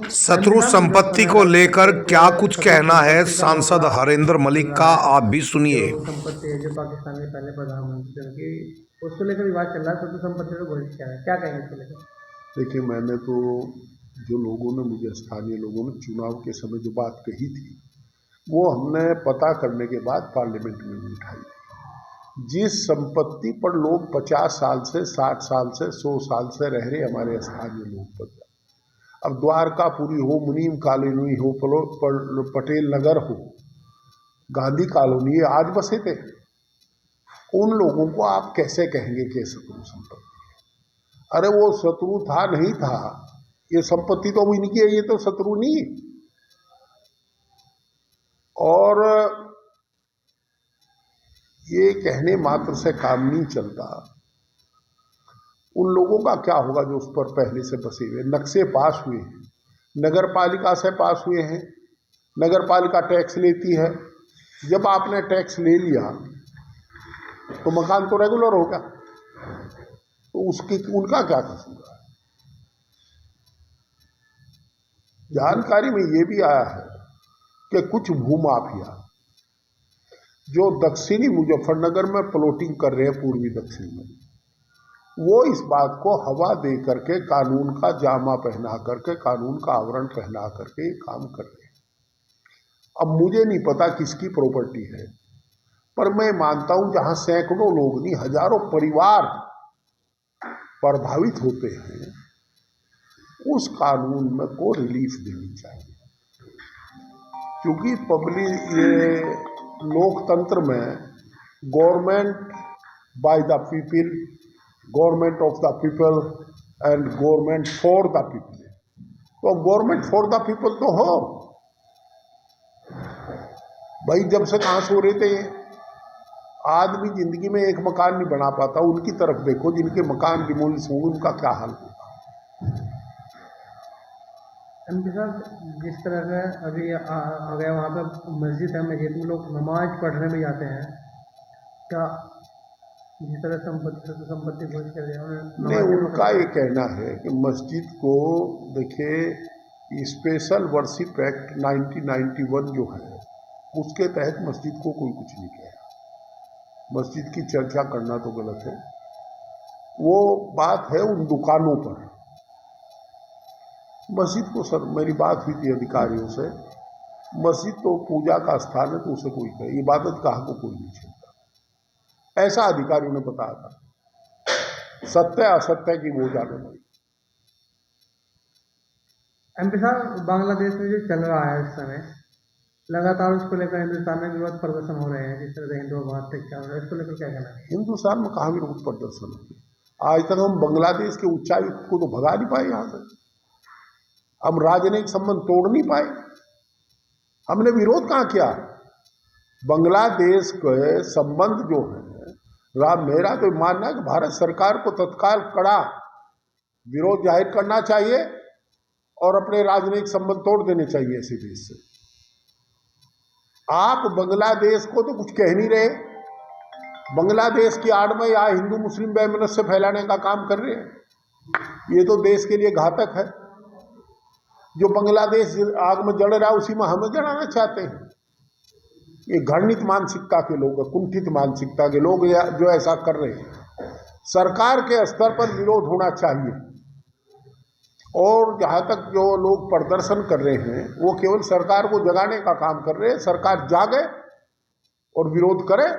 शत्रु संपत्ति को लेकर क्या कुछ कहना है सांसद हरेंद्र मलिक का, आप भी सुनिए। जो संपत्ति है जो पाकिस्तान के पहले प्रधानमंत्री थे उनकी, उसको लेकर विवाद चल रहा है। शत्रु संपत्ति को घोषित किया है, क्या कहेंगे इसको लेकर? देखिए, मैंने तो जो लोगों ने मुझे, स्थानीय लोगों ने चुनाव के समय जो बात कही थी वो हमने पता करने के बाद पार्लियामेंट में भी उठाई थी। जिस संपत्ति पर लोग 50 साल से, 60 साल से, 100 साल से रह रहे हमारे स्थानीय लोग पर, अब द्वारकापुरी हो, मुनीम कॉलोनी हो, पटेल नगर हो, गांधी कॉलोनी, आज बसे थे, उन लोगों को आप कैसे कहेंगे कि शत्रु संपत्ति? अरे वो शत्रु था नहीं था, ये संपत्ति तो इनकी है, ये तो शत्रु नहीं। और ये कहने मात्र से काम नहीं चलता। उन लोगों का क्या होगा जो उस पर पहले से बसे हुए? नक्शे पास हुए हैं, नगर पालिका से पास हुए हैं, नगर पालिका टैक्स लेती है। जब आपने टैक्स ले लिया तो मकान तो रेगुलर होगा, तो उसकी उनका क्या कसूर है? जानकारी में ये भी आया है कि कुछ भूमाफिया जो दक्षिणी मुजफ्फरनगर में प्लॉटिंग कर रहे हैं, पूर्वी दक्षिण में, वो इस बात को हवा दे करके, कानून का जामा पहना करके, कानून का आवरण पहना करके काम कर रहे हैं। अब मुझे नहीं पता किसकी प्रॉपर्टी है, पर मैं मानता हूं जहां सैकड़ों लोग नहीं, हजारों परिवार प्रभावित होते हैं, उस कानून में को रिलीफ देनी चाहिए। क्योंकि पब्लिक, ये लोकतंत्र में government by the people, government of the people and government for the people. तो गवर्नमेंट फॉर द पीपल तो हो भाई। जब से कहां सो रहे थे आदमी, जिंदगी में एक मकान नहीं बना पाता, उनकी तरफ देखो जिनके मकान डिमोलिश होंगे, उनका क्या हाल होगा। एमपी साहब, जिस तरह से अभी आ गया वहाँ पे मस्जिद है, मस्जिद में लोग नमाज पढ़ने में जाते हैं, क्या जिस तरह संपत्ति घोषित कर दिया नहीं, उनका ये कहना है कि मस्जिद को, देखिए, स्पेशल वर्शिप एक्ट 1991 जो है उसके तहत मस्जिद को कोई कुछ नहीं कहा। मस्जिद की चर्चा करना तो गलत है। वो बात है उन दुकानों पर। मस्जिद को, सर, मेरी बात हुई थी अधिकारियों से, मस्जिद तो पूजा का स्थान है, तो उसे कोई कहे, इबादत गाह को कोई नहीं छेड़ता, ऐसा अधिकारियों ने बताया था। सत्य असत्य की वो जाने वाली। एमपी साहब, बांग्लादेश में जो चल रहा है इस समय, लगातार उसको लेकर हिंदुस्तान में विरोध प्रदर्शन हो रहे हैं, जिस तरह से हिंदू भारत चल रहा है, इसको लेकर क्या कहना है? हिंदुस्तान में कहाँ विरोध प्रदर्शन होते? आज तक हम बांग्लादेश के उच्चायुक्त को तो भगा नहीं पाए यहाँ से, हम राजनयिक संबंध तोड़ नहीं पाए। हमने विरोध कहाँ किया? बांग्लादेश के संबंध जो है, मेरा तो मानना है कि भारत सरकार को तत्काल कड़ा विरोध जाहिर करना चाहिए और अपने राजनयिक संबंध तोड़ देने चाहिए ऐसे देश से। आप बांग्लादेश को तो कुछ कह नहीं रहे, बांग्लादेश की आड़ में यहाँ हिंदू मुस्लिम वैमनस्य फैलाने का काम कर रहे हैं। ये तो देश के लिए घातक है। जो बांग्लादेश आग में जल रहा है उसी में हमें जलाना चाहते हैं। ये घृणित मानसिकता के लोग, कुंठित मानसिकता के लोग जो ऐसा कर रहे हैं। सरकार के स्तर पर विरोध होना चाहिए, और जहाँ तक जो लोग प्रदर्शन कर रहे हैं वो केवल सरकार को जगाने का काम कर रहे हैं। सरकार जागे और विरोध करे।